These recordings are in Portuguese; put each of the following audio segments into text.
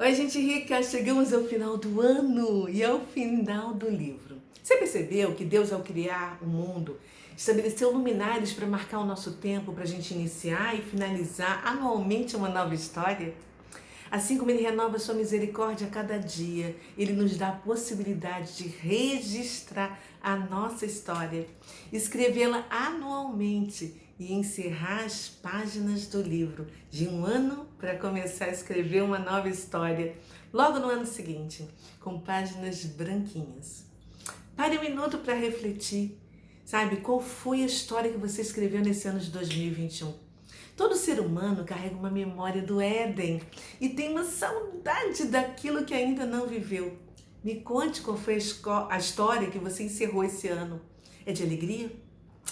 Oi, gente rica, chegamos ao final do ano e ao final do livro. Você percebeu que Deus, ao criar o mundo, estabeleceu luminares para marcar o nosso tempo, para a gente iniciar e finalizar anualmente uma nova história? Assim como Ele renova sua misericórdia a cada dia, Ele nos dá a possibilidade de registrar a nossa história, escrevê-la anualmente e encerrar as páginas do livro de um ano para começar a escrever uma nova história, logo no ano seguinte, com páginas branquinhas. Pare um minuto para refletir, sabe? Qual foi a história que você escreveu nesse ano de 2021? Todo ser humano carrega uma memória do Éden e tem uma saudade daquilo que ainda não viveu. Me conte qual foi a história que você encerrou esse ano. É de alegria?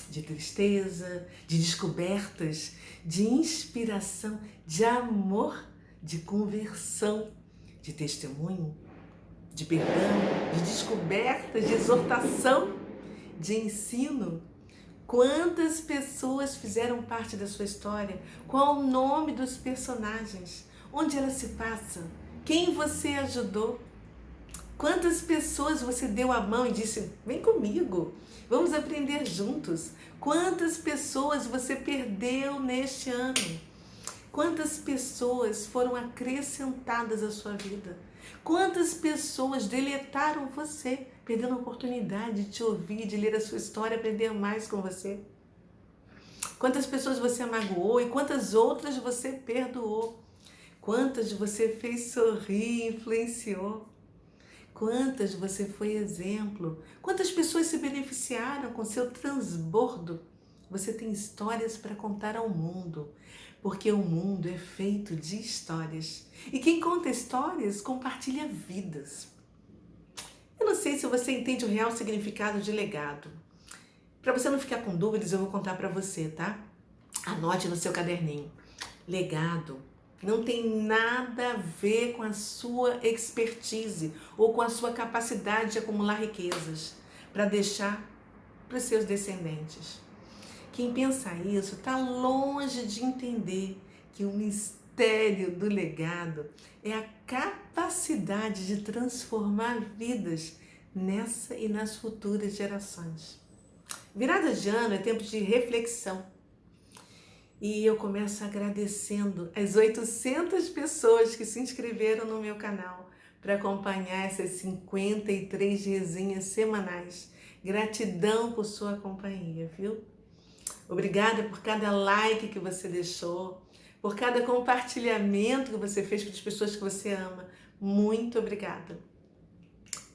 De tristeza? De descobertas? De inspiração? De amor? De conversão? De testemunho? De perdão? De descobertas? De exortação? De ensino? Quantas pessoas fizeram parte da sua história? Qual o nome dos personagens? Onde ela se passa? Quem você ajudou? Quantas pessoas você deu a mão e disse, vem comigo, vamos aprender juntos? Quantas pessoas você perdeu neste ano? Quantas pessoas foram acrescentadas à sua vida? Quantas pessoas deletaram você, perdendo a oportunidade de te ouvir, de ler a sua história, aprender mais com você? Quantas pessoas você magoou e quantas outras você perdoou? Quantas você fez sorrir e influenciou? Quantas você foi exemplo? Quantas pessoas se beneficiaram com seu transbordo? Você tem histórias para contar ao mundo, porque o mundo é feito de histórias. E quem conta histórias compartilha vidas. Eu não sei se você entende o real significado de legado. Para você não ficar com dúvidas, eu vou contar para você, tá? Anote no seu caderninho. Legado não tem nada a ver com a sua expertise ou com a sua capacidade de acumular riquezas para deixar para os seus descendentes. Quem pensa isso está longe de entender que o mistério do legado é a capacidade de transformar vidas nessa e nas futuras gerações. Virada de ano é tempo de reflexão. E eu começo agradecendo as 800 pessoas que se inscreveram no meu canal para acompanhar essas 53 resenhas semanais. Gratidão por sua companhia, viu? Obrigada por cada like que você deixou, por cada compartilhamento que você fez com as pessoas que você ama. Muito obrigada.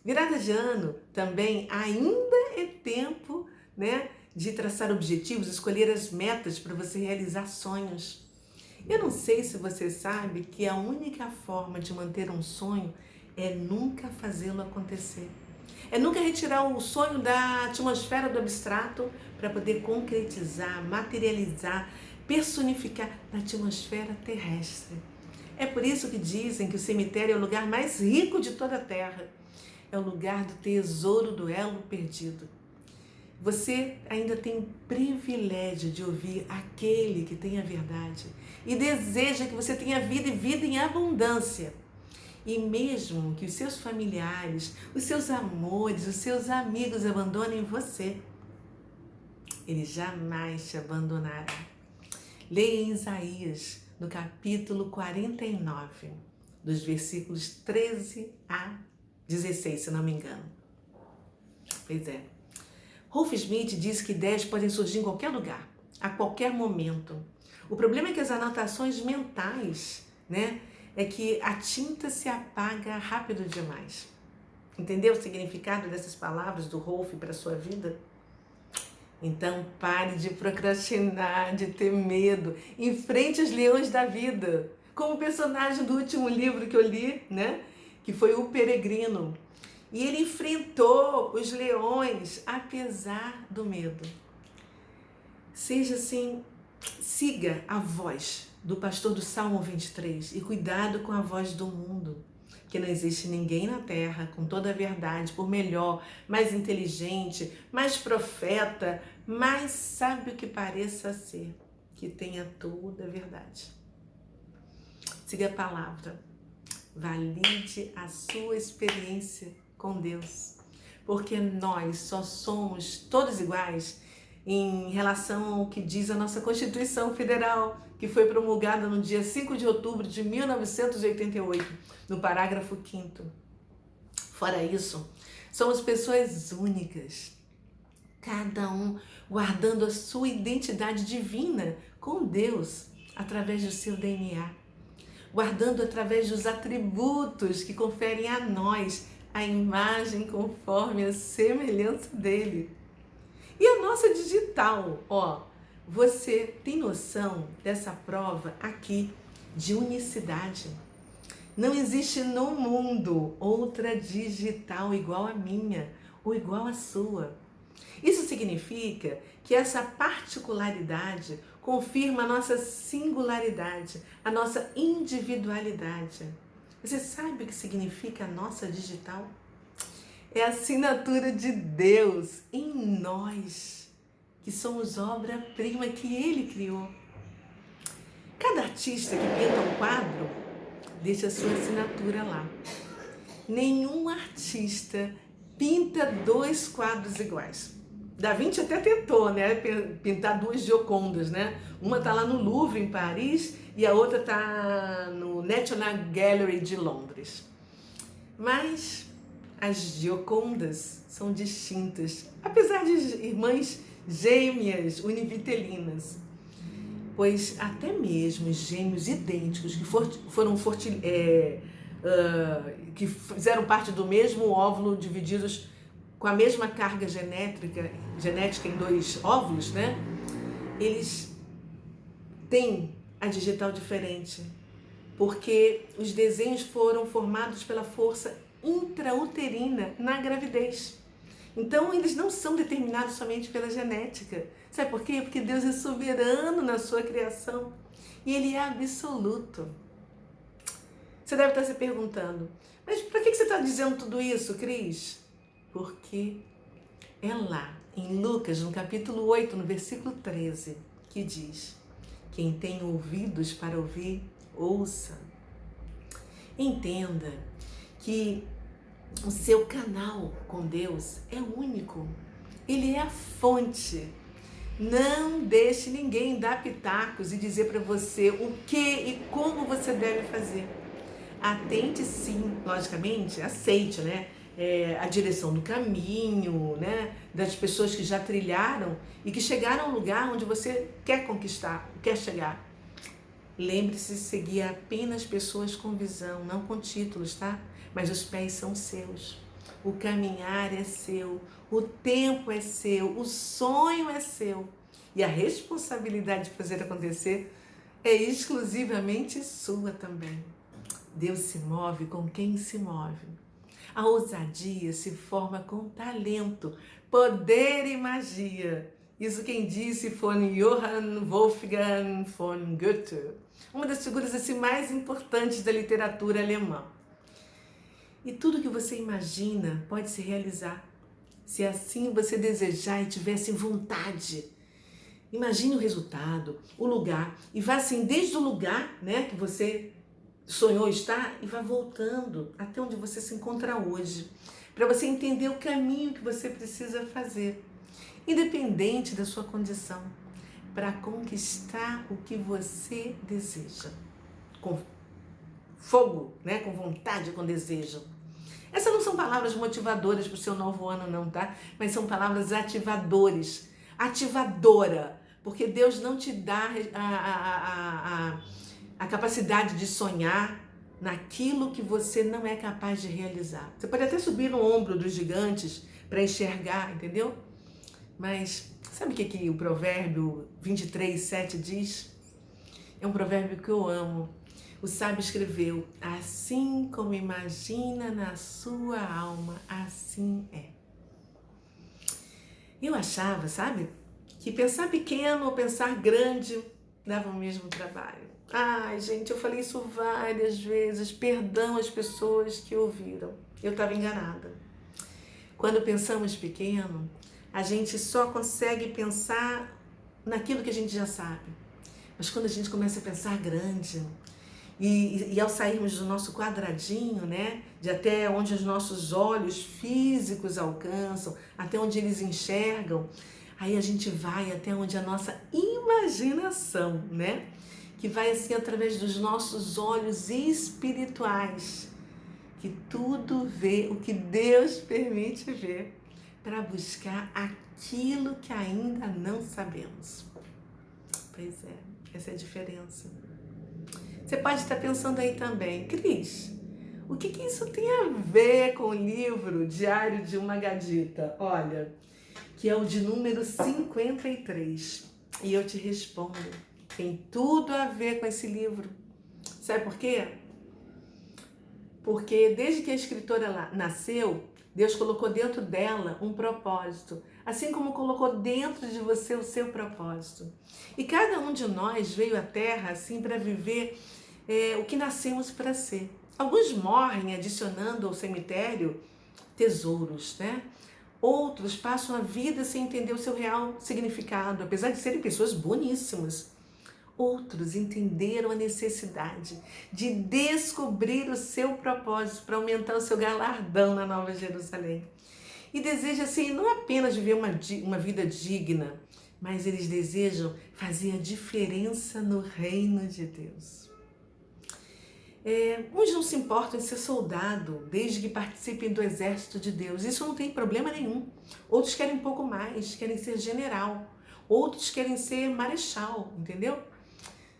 Virada de ano também ainda é tempo, né, de traçar objetivos, escolher as metas para você realizar sonhos. Eu não sei se você sabe que a única forma de manter um sonho é nunca fazê-lo acontecer. É nunca retirar o sonho da atmosfera do abstrato para poder concretizar, materializar, personificar na atmosfera terrestre. É por isso que dizem que o cemitério é o lugar mais rico de toda a Terra. É o lugar do tesouro do elo perdido. Você ainda tem o privilégio de ouvir aquele que tem a verdade e deseja que você tenha vida e vida em abundância. E mesmo que os seus familiares, os seus amores, os seus amigos abandonem você, ele jamais te abandonará. Leia em Isaías, no capítulo 49, dos versículos 13 a 16, se não me engano. Pois é. Rolf Schmidt diz que ideias podem surgir em qualquer lugar, a qualquer momento. O problema é que as anotações mentais, né, é que a tinta se apaga rápido demais. Entendeu o significado dessas palavras do Rolf para a sua vida? Então pare de procrastinar, de ter medo. Enfrente os leões da vida. Como o personagem do último livro que eu li, né, que foi O Peregrino. E ele enfrentou os leões apesar do medo. Seja assim, siga a voz do pastor do Salmo 23 e cuidado com a voz do mundo, que não existe ninguém na terra com toda a verdade, por melhor, mais inteligente, mais profeta, mais sábio que pareça ser, que tenha toda a verdade. Siga a palavra. valide a sua experiência com Deus. Porque nós só somos todos iguais em relação ao que diz a nossa Constituição Federal, que foi promulgada no dia 5 de outubro de 1988, no parágrafo 5º. Fora isso, somos pessoas únicas, cada um guardando a sua identidade divina com Deus através do seu DNA, guardando através dos atributos que conferem a nós a imagem conforme a semelhança dele. E a nossa digital, você tem noção dessa prova aqui de unicidade? Não existe no mundo outra digital igual à minha ou igual à sua. Isso significa que essa particularidade confirma a nossa singularidade, a nossa individualidade. Você sabe o que significa a nossa digital? É a assinatura de Deus em nós, que somos obra-prima que Ele criou. Cada artista que pinta um quadro deixa a sua assinatura lá. Nenhum artista pinta 2 quadros iguais. Da Vinci até tentou, pintar 2 Giocondas, Uma está lá no Louvre, em Paris, e a outra está no National Gallery de Londres. Mas as Giocondas são distintas, apesar de irmãs gêmeas univitelinas, pois até mesmo os gêmeos idênticos que fizeram parte do mesmo óvulo, divididos com a mesma carga genética em 2 óvulos, eles têm a digital diferente, porque os desenhos foram formados pela força intrauterina na gravidez. Então, eles não são determinados somente pela genética. Sabe por quê? Porque Deus é soberano na sua criação e Ele é absoluto. Você deve estar se perguntando, mas por que você está dizendo tudo isso, Cris? Porque é lá, em Lucas, no capítulo 8, no versículo 13, que diz: quem tem ouvidos para ouvir, ouça. Entenda que o seu canal com Deus é único. Ele é a fonte. Não deixe ninguém dar pitacos e dizer para você o que e como você deve fazer. Atente sim, logicamente, aceite, a direção do caminho, das pessoas que já trilharam e que chegaram ao lugar onde você quer conquistar, quer chegar. Lembre-se de seguir apenas pessoas com visão, não com títulos, tá? Mas os pés são seus, o caminhar é seu, o tempo é seu, o sonho é seu e a responsabilidade de fazer acontecer é exclusivamente sua também. Deus se move com quem se move. A ousadia se forma com talento, poder e magia. Isso quem disse foi Johann Wolfgang von Goethe, uma das figuras mais importantes da literatura alemã. E tudo que você imagina pode se realizar, se assim você desejar e tivesse vontade. Imagine o resultado, o lugar, e vá assim desde o lugar que você sonhou estar e vá voltando até onde você se encontra hoje, para você entender o caminho que você precisa fazer, independente da sua condição, para conquistar o que você deseja, com fogo, com vontade, com desejo. Essas não são palavras motivadoras para o seu novo ano, não, tá? Mas são palavras ativadoras, ativadora, porque Deus não te dá a capacidade de sonhar naquilo que você não é capaz de realizar. Você pode até subir no ombro dos gigantes para enxergar, entendeu? Mas sabe o que o provérbio 23:7 diz? É um provérbio que eu amo. O sábio escreveu: assim como imagina na sua alma, assim é. Eu achava, sabe, que pensar pequeno ou pensar grande dava o mesmo trabalho. Ai, gente, eu falei isso várias vezes. Perdão às pessoas que ouviram. Eu estava enganada. Quando pensamos pequeno, a gente só consegue pensar naquilo que a gente já sabe. Mas quando a gente começa a pensar grande, E ao sairmos do nosso quadradinho, né, de até onde os nossos olhos físicos alcançam, até onde eles enxergam, aí a gente vai até onde a nossa imaginação, né, que vai assim através dos nossos olhos espirituais, que tudo vê o que Deus permite ver, para buscar aquilo que ainda não sabemos. Pois é, essa é a diferença. Você pode estar pensando aí também, Cris, o que isso tem a ver com o livro Diário de uma Gadita? Olha, que é o de número 53. E eu te respondo, tem tudo a ver com esse livro. Sabe por quê? Porque desde que a escritora nasceu, Deus colocou dentro dela um propósito, assim como colocou dentro de você o seu propósito. E cada um de nós veio à Terra assim para viver o que nascemos para ser. Alguns morrem adicionando ao cemitério tesouros, né? Outros passam a vida sem entender o seu real significado, apesar de serem pessoas boníssimas. Outros entenderam a necessidade de descobrir o seu propósito para aumentar o seu galardão na Nova Jerusalém. E desejam, assim, não apenas viver uma vida digna, mas eles desejam fazer a diferença no reino de Deus. Uns não se importam em ser soldado, desde que participem do exército de Deus. Isso não tem problema nenhum. Outros querem um pouco mais, querem ser general. Outros querem ser marechal, entendeu?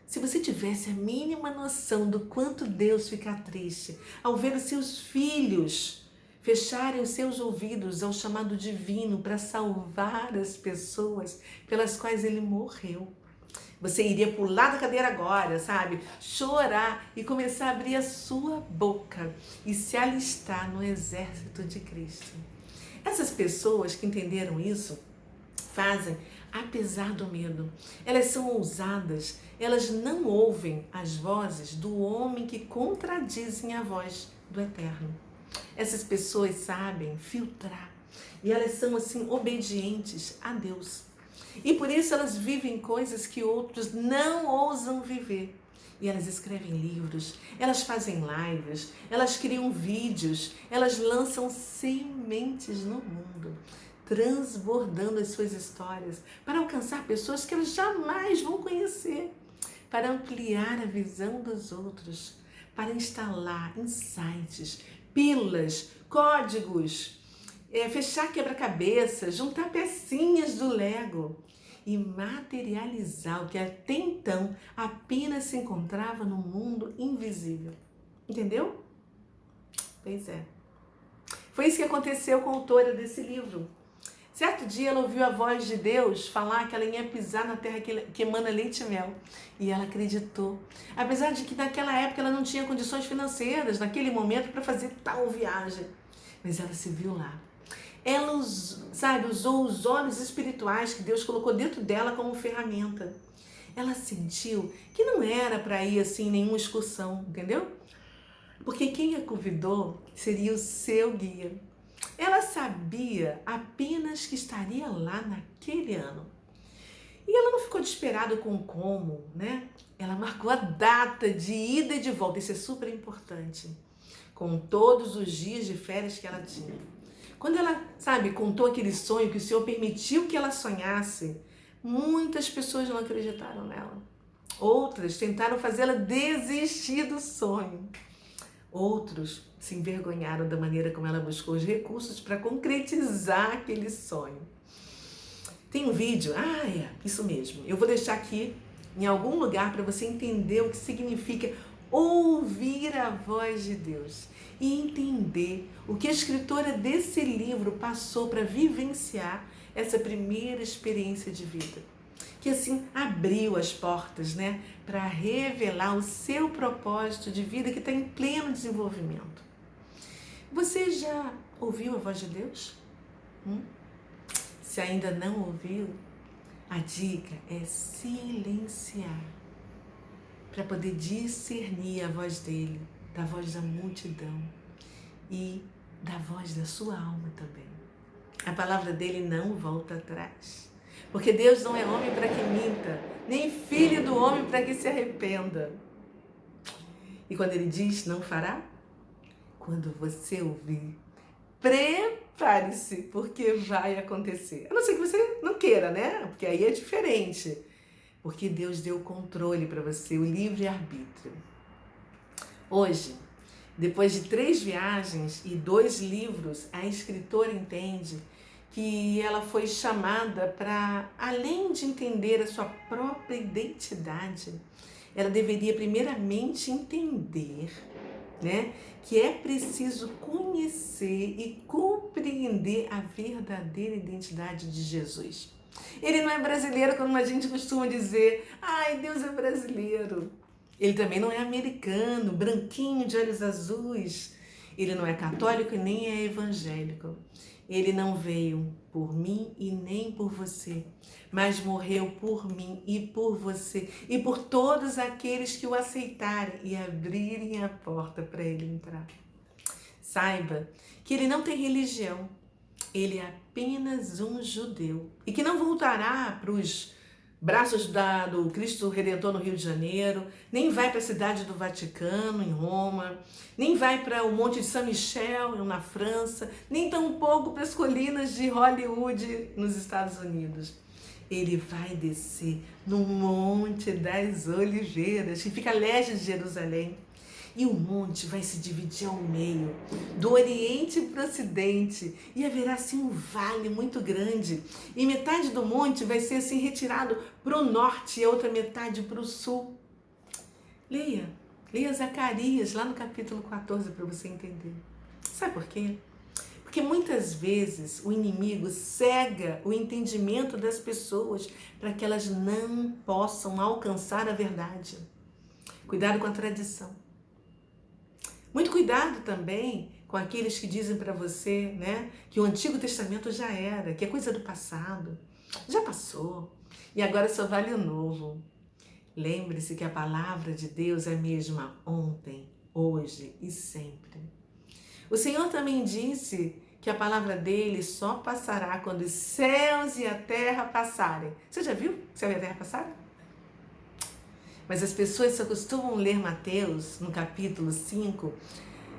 Se você tivesse a mínima noção do quanto Deus fica triste ao ver os seus filhos fecharem os seus ouvidos ao chamado divino para salvar as pessoas pelas quais ele morreu, você iria pular da cadeira agora, sabe? Chorar e começar a abrir a sua boca e se alistar no exército de Cristo. Essas pessoas que entenderam isso fazem apesar do medo. Elas são ousadas, elas não ouvem as vozes do homem que contradizem a voz do Eterno. Essas pessoas sabem filtrar e elas são assim obedientes a Deus. E por isso elas vivem coisas que outros não ousam viver. E elas escrevem livros, elas fazem lives, elas criam vídeos, elas lançam sementes no mundo, transbordando as suas histórias para alcançar pessoas que elas jamais vão conhecer, para ampliar a visão dos outros, para instalar insights, pílulas, códigos, fechar quebra-cabeça, juntar pecinhas do Lego e materializar o que até então apenas se encontrava no mundo invisível. Entendeu? Pois é. Foi isso que aconteceu com a autora desse livro. Certo dia ela ouviu a voz de Deus falar que ela ia pisar na terra que emana leite e mel. E ela acreditou. Apesar de que naquela época ela não tinha condições financeiras, naquele momento, para fazer tal viagem. Mas ela se viu lá. Ela, usou os olhos espirituais que Deus colocou dentro dela como ferramenta. Ela sentiu que não era para ir assim em nenhuma excursão, entendeu? Porque quem a convidou seria o seu guia. Ela sabia apenas que estaria lá naquele ano. E ela não ficou desesperada com como, né? Ela marcou a data de ida e de volta, isso é super importante, com todos os dias de férias que ela tinha. Quando ela, contou aquele sonho que o Senhor permitiu que ela sonhasse, muitas pessoas não acreditaram nela. Outras tentaram fazê-la desistir do sonho. Outros se envergonharam da maneira como ela buscou os recursos para concretizar aquele sonho. Tem um vídeo, isso mesmo. Eu vou deixar aqui em algum lugar para você entender o que significa ouvir a voz de Deus e entender o que a escritora desse livro passou para vivenciar essa primeira experiência de vida, que assim abriu as portas, né, para revelar o seu propósito de vida que está em pleno desenvolvimento. Você já ouviu a voz de Deus? Se ainda não ouviu, a dica é silenciar para poder discernir a voz dele, da voz da multidão e da voz da sua alma também. A palavra dele não volta atrás, porque Deus não é homem para que minta, nem filho do homem para que se arrependa. E quando ele diz não fará, quando você ouvir, prepare-se, porque vai acontecer. A não ser que você não queira, né? Porque aí é diferente. Porque Deus deu o controle para você, o livre-arbítrio. Hoje, depois de 3 viagens e 2 livros, a escritora entende que ela foi chamada para, além de entender a sua própria identidade, ela deveria primeiramente entender, né, que é preciso conhecer e compreender a verdadeira identidade de Jesus. Ele não é brasileiro como a gente costuma dizer, ai, Deus é brasileiro. Ele também não é americano, branquinho, de olhos azuis. Ele não é católico e nem é evangélico. Ele não veio por mim e nem por você, mas morreu por mim e por você e por todos aqueles que o aceitarem e abrirem a porta para ele entrar. Saiba que ele não tem religião, ele é apenas um judeu e que não voltará para os braços do Cristo Redentor no Rio de Janeiro, nem vai para a cidade do Vaticano, em Roma, nem vai para o Monte de Saint-Michel, na França, nem tampouco para as colinas de Hollywood, nos Estados Unidos. Ele vai descer no Monte das Oliveiras, que fica a leste de Jerusalém. E o monte vai se dividir ao meio, do oriente para o ocidente, e haverá assim um vale muito grande. E metade do monte vai ser assim retirado para o norte e a outra metade para o sul. Leia Zacarias, lá no capítulo 14, para você entender. Sabe por quê? Porque muitas vezes o inimigo cega o entendimento das pessoas para que elas não possam alcançar a verdade. Cuidado com a tradição. Muito cuidado também com aqueles que dizem para você, né, que o Antigo Testamento já era, que é coisa do passado, já passou e agora só vale o novo. Lembre-se que a palavra de Deus é a mesma ontem, hoje e sempre. O Senhor também disse que a palavra dele só passará quando os céus e a terra passarem. Você já viu o céu e a terra passarem? Mas as pessoas só costumam ler Mateus, no capítulo 5,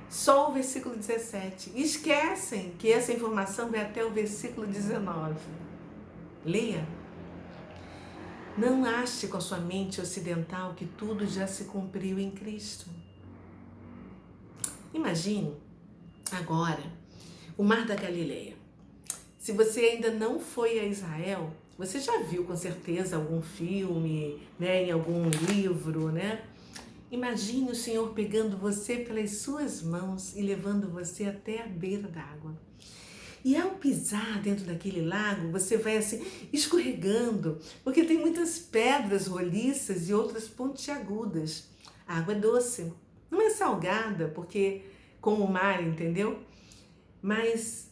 só o versículo 17. E esquecem que essa informação vai até o versículo 19. Leia. Não ache com a sua mente ocidental que tudo já se cumpriu em Cristo. Imagine agora o Mar da Galileia. Se você ainda não foi a Israel, você já viu com certeza algum filme, né, em algum livro, né? Imagine o Senhor pegando você pelas suas mãos e levando você até a beira da água. E ao pisar dentro daquele lago, você vai assim escorregando, porque tem muitas pedras roliças e outras pontiagudas. A água é doce, não é salgada, porque como o mar, entendeu? Mas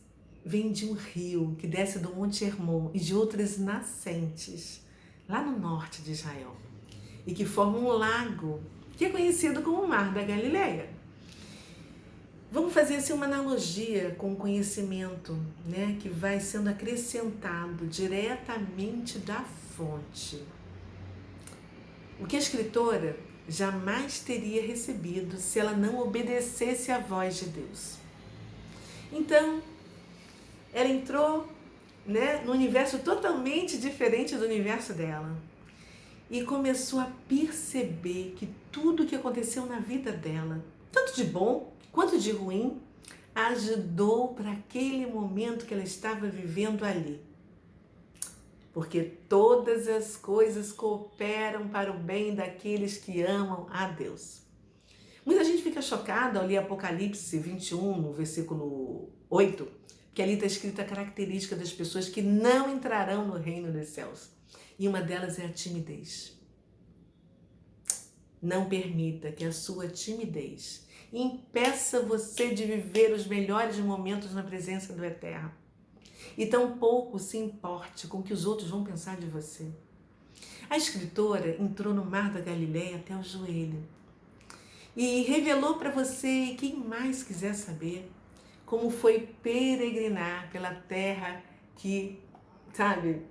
vem de um rio que desce do Monte Hermon e de outras nascentes, lá no norte de Israel, e que formam um lago, que é conhecido como o Mar da Galileia. Vamos fazer assim uma analogia com o conhecimento, né, que vai sendo acrescentado diretamente da fonte. O que a escritora jamais teria recebido se ela não obedecesse à voz de Deus. Então, ela entrou, né, num universo totalmente diferente do universo dela e começou a perceber que tudo o que aconteceu na vida dela, tanto de bom quanto de ruim, ajudou para aquele momento que ela estava vivendo ali. Porque todas as coisas cooperam para o bem daqueles que amam a Deus. Muita gente fica chocada ao ler Apocalipse 21, no versículo 8, que ali está escrita a característica das pessoas que não entrarão no reino dos céus. E uma delas é a timidez. Não permita que a sua timidez impeça você de viver os melhores momentos na presença do Eterno. E tampouco se importe com o que os outros vão pensar de você. A escritora entrou no Mar da Galileia até o joelho e revelou para você, e quem mais quiser saber, como foi peregrinar pela terra que, sabe,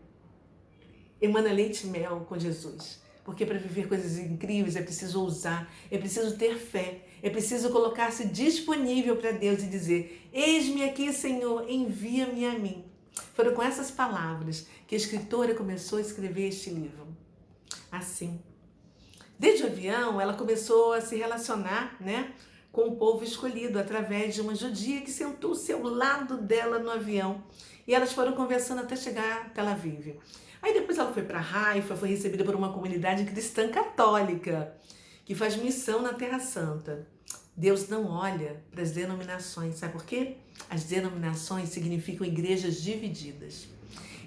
emana leite e mel com Jesus. Porque para viver coisas incríveis é preciso ousar, é preciso ter fé, é preciso colocar-se disponível para Deus e dizer: eis-me aqui, Senhor, envia-me a mim. Foram com essas palavras que a escritora começou a escrever este livro. Assim, desde o avião, ela começou a se relacionar, com o povo escolhido através de uma judia que sentou-se ao lado dela no avião. E elas foram conversando até chegar a Tel Aviv. Aí depois ela foi para Haifa, foi recebida por uma comunidade cristã católica que faz missão na Terra Santa. Deus não olha para as denominações, sabe por quê? As denominações significam igrejas divididas.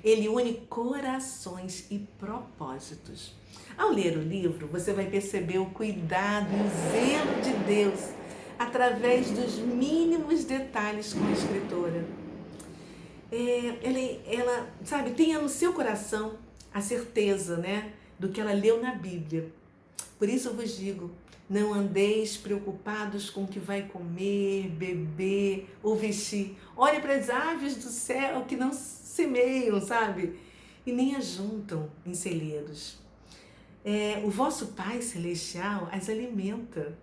Ele une corações e propósitos. Ao ler o livro, você vai perceber o cuidado e o zelo de Deus através dos mínimos detalhes com a escritora. Ela, sabe, tenha no seu coração a certeza, do que ela leu na Bíblia. Por isso eu vos digo, não andeis preocupados com o que vai comer, beber ou vestir. Olhe para as aves do céu que não semeiam, sabe? E nem ajuntam em celeiros. O vosso Pai Celestial as alimenta.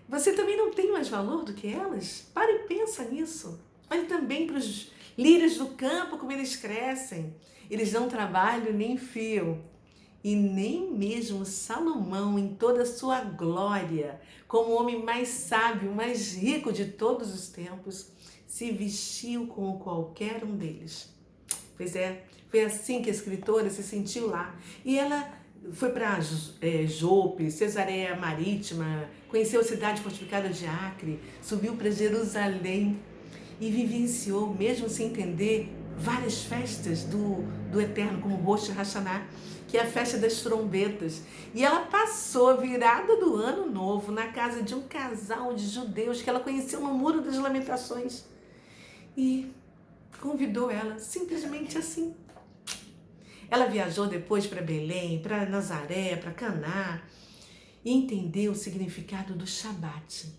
Você também não tem mais valor do que elas? Para e pensa nisso. Olhe também para os lírios do campo, como eles crescem. Eles não trabalham nem fiam. E nem mesmo Salomão, em toda a sua glória, como o homem mais sábio, mais rico de todos os tempos, se vestiu como qualquer um deles. Pois é, foi assim que a escritora se sentiu lá. E ela foi para Jope, Cesareia Marítima, conheceu a cidade fortificada de Acre, subiu para Jerusalém e vivenciou, mesmo sem entender, várias festas do Eterno, como Rosh Hashanah, que é a festa das trombetas. E ela passou a virada do ano novo na casa de um casal de judeus que ela conheceu no Muro das Lamentações. E convidou ela, simplesmente assim. Ela viajou depois para Belém, para Nazaré, para Caná e entendeu o significado do Shabat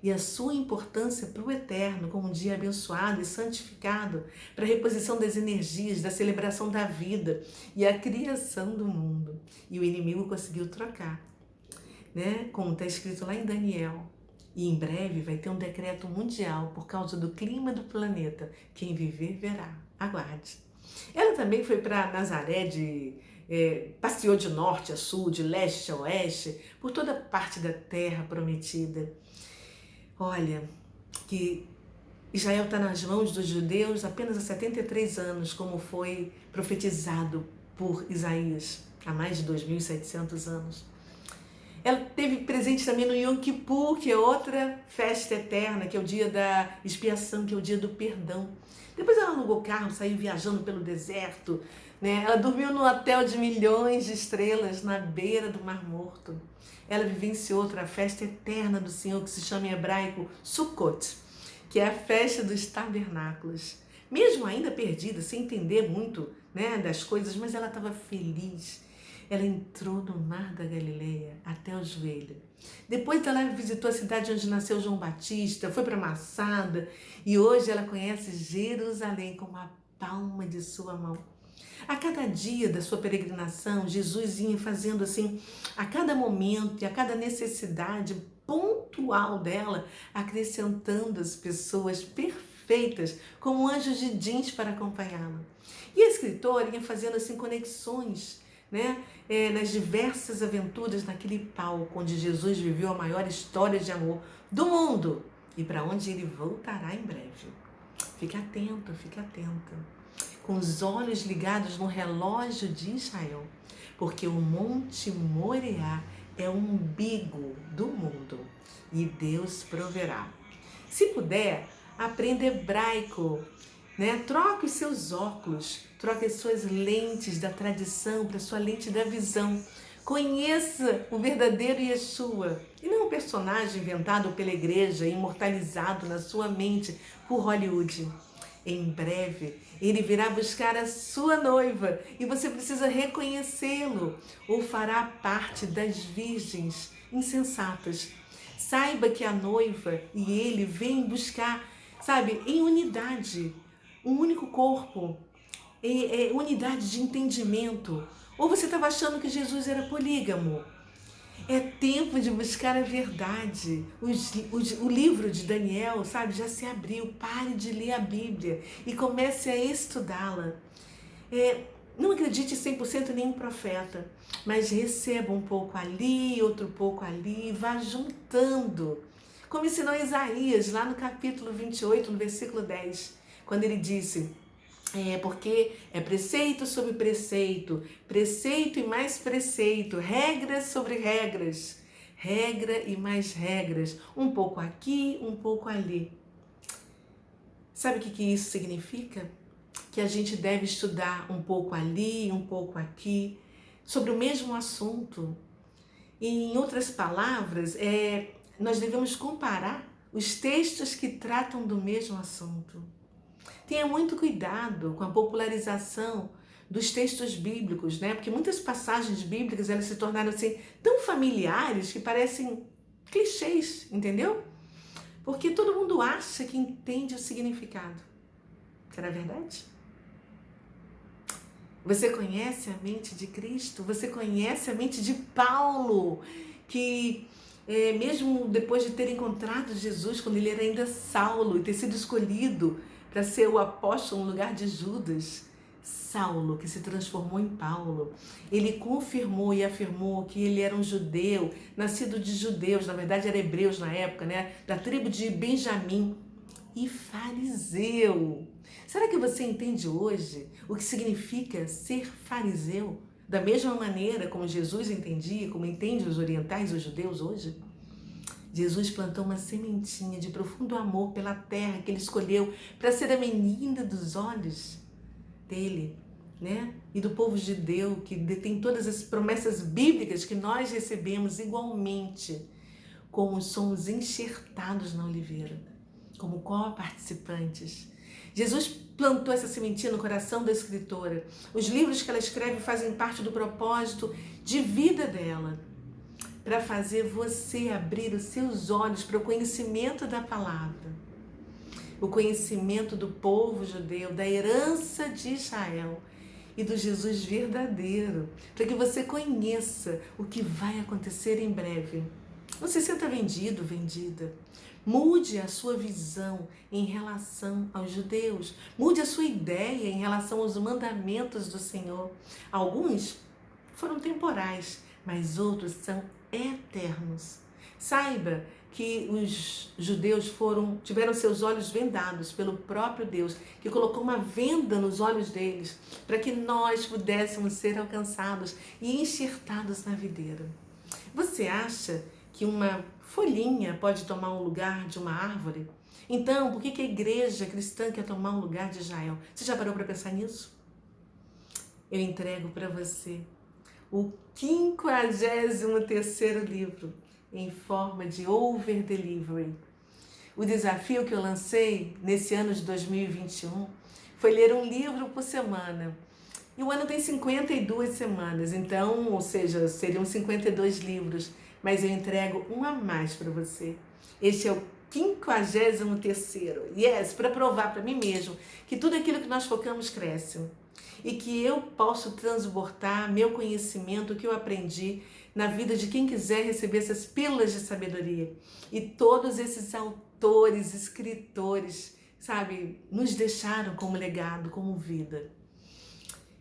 e a sua importância para o Eterno como um dia abençoado e santificado para a reposição das energias, da celebração da vida e a criação do mundo. E o inimigo conseguiu trocar, como está escrito lá em Daniel. E em breve vai ter um decreto mundial por causa do clima do planeta. Quem viver verá. Aguarde. Ela também foi para Nazaré, passeou de norte a sul, de leste a oeste, por toda parte da terra prometida. Olha, que Israel está nas mãos dos judeus apenas há 73 anos, como foi profetizado por Isaías, há mais de 2.700 anos. Ela teve presente também no Yom Kippur, que é outra festa eterna, que é o dia da expiação, que é o dia do perdão. Depois ela alugou carro, saiu viajando pelo deserto, Ela dormiu no hotel de milhões de estrelas na beira do Mar Morto. Ela vivenciou outra festa eterna do Senhor, que se chama em hebraico Sukkot, que é a festa dos tabernáculos. Mesmo ainda perdida, sem entender muito das coisas, mas ela estava feliz. Ela entrou no Mar da Galileia até o joelho. Depois ela visitou a cidade onde nasceu João Batista, foi para Massada e hoje ela conhece Jerusalém como a palma de sua mão. A cada dia da sua peregrinação, Jesus ia fazendo assim, a cada momento e a cada necessidade pontual dela, acrescentando as pessoas perfeitas como anjos de jeans para acompanhá-la. E a escritora ia fazendo assim conexões, nas diversas aventuras naquele palco onde Jesus viveu a maior história de amor do mundo e para onde ele voltará em breve. Fique atento, fique atenta, com os olhos ligados no relógio de Israel, porque o Monte Moriá é o umbigo do mundo e Deus proverá. Se puder, aprenda hebraico, Troque os seus óculos, troque as suas lentes da tradição para a sua lente da visão. Conheça o verdadeiro Yeshua e não um personagem inventado pela igreja, imortalizado na sua mente por Hollywood. Em breve, ele virá buscar a sua noiva e você precisa reconhecê-lo ou fará parte das virgens insensatas. Saiba que a noiva e ele vêm buscar, em unidade, um único corpo, unidade de entendimento, Ou você estava achando que Jesus era polígamo? É tempo de buscar a verdade. O livro de Daniel, sabe, já se abriu. Pare de ler a Bíblia e comece a estudá-la. Não acredite 100% em nenhum profeta, mas receba um pouco ali, outro pouco ali, vá juntando. Como ensinou Isaías, lá no capítulo 28, no versículo 10, quando ele disse: porque é preceito sobre preceito, preceito e mais preceito, regras sobre regras, regra e mais regras, um pouco aqui, um pouco ali. Sabe o que isso significa? Que a gente deve estudar um pouco ali, um pouco aqui, sobre o mesmo assunto. E, em outras palavras, nós devemos comparar os textos que tratam do mesmo assunto. Tenha muito cuidado com a popularização dos textos bíblicos, né? Porque muitas passagens bíblicas elas se tornaram assim tão familiares que parecem clichês, entendeu? Porque todo mundo acha que entende o significado. Será verdade? Você conhece a mente de Cristo? Você conhece a mente de Paulo, que mesmo depois de ter encontrado Jesus, quando ele era ainda Saulo, e ter sido escolhido para ser o apóstolo no lugar de Judas, Saulo, que se transformou em Paulo, ele confirmou e afirmou que ele era um judeu, nascido de judeus, na verdade era hebreus na época, né? Da tribo de Benjamim, e fariseu. Será que você entende hoje o que significa ser fariseu? Da mesma maneira como Jesus entendia, como entende os orientais, os judeus hoje? Jesus plantou uma sementinha de profundo amor pela terra que ele escolheu para ser a menina dos olhos dele, né? E do povo judeu que detém todas as promessas bíblicas que nós recebemos igualmente, como somos enxertados na oliveira, como co-participantes. Jesus plantou essa sementinha no coração da escritora. Os livros que ela escreve fazem parte do propósito de vida dela, para fazer você abrir os seus olhos para o conhecimento da palavra, o conhecimento do povo judeu, da herança de Israel e do Jesus verdadeiro, para que você conheça o que vai acontecer em breve. Não se sinta vendido, vendida. Mude a sua visão em relação aos judeus. Mude a sua ideia em relação aos mandamentos do Senhor. Alguns foram temporais, mas outros são eternos. Saiba que os judeus tiveram seus olhos vendados pelo próprio Deus, que colocou uma venda nos olhos deles, para que nós pudéssemos ser alcançados e enxertados na videira. Você acha que uma folhinha pode tomar o lugar de uma árvore? Então, por que a igreja cristã quer tomar o lugar de Israel? Você já parou para pensar nisso? Eu entrego para você o 53º livro em forma de over delivery. O desafio que eu lancei nesse ano de 2021 foi ler um livro por semana. E o ano tem 52 semanas, então, ou seja, seriam 52 livros, mas eu entrego um a mais para você. Este é o 53º. Yes, para provar para mim mesmo que tudo aquilo que nós focamos cresce. E que eu posso transbordar meu conhecimento, o que eu aprendi na vida de quem quiser receber essas pílulas de sabedoria. E todos esses autores, escritores, sabe, nos deixaram como legado, como vida.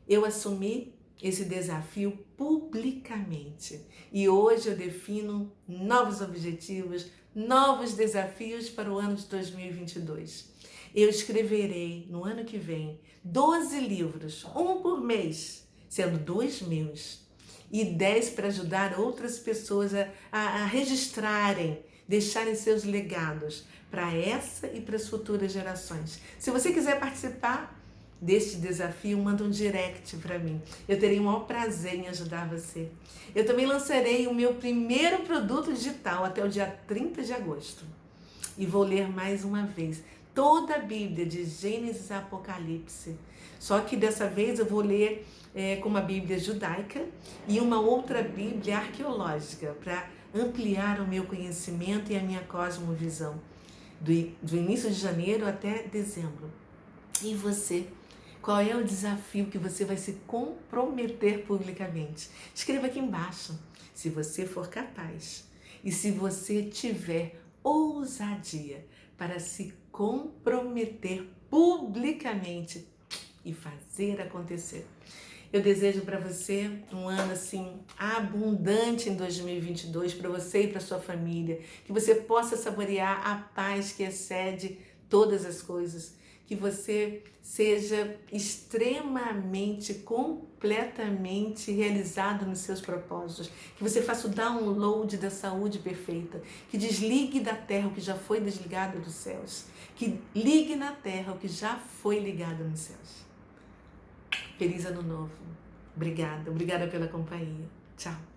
Eu assumi esse desafio publicamente e hoje eu defino novos objetivos, novos desafios para o ano de 2022. Eu escreverei no ano que vem 12 livros, um por mês, sendo 2 meus e 10 para ajudar outras pessoas a registrarem, deixarem seus legados para essa e para as futuras gerações. Se você quiser participar deste desafio, manda um direct para mim. Eu terei o maior prazer em ajudar você. Eu também lançarei o meu primeiro produto digital até o dia 30 de agosto. E vou ler mais uma vez toda a Bíblia, de Gênesis a Apocalipse. Só que dessa vez eu vou ler com uma Bíblia judaica e uma outra Bíblia arqueológica, para ampliar o meu conhecimento e a minha cosmovisão, do início de janeiro até dezembro. E você? Qual é o desafio que você vai se comprometer publicamente? Escreva aqui embaixo, se você for capaz e se você tiver ousadia para se comprometer publicamente e fazer acontecer. Eu desejo para você um ano assim abundante em 2022 para você e para sua família, que você possa saborear a paz que excede todas as coisas, que você seja extremamente, completamente realizado nos seus propósitos, que você faça o download da saúde perfeita, que desligue da terra o que já foi desligado dos céus, que ligue na terra o que já foi ligado nos céus. Feliz ano novo. Obrigada pela companhia. Tchau.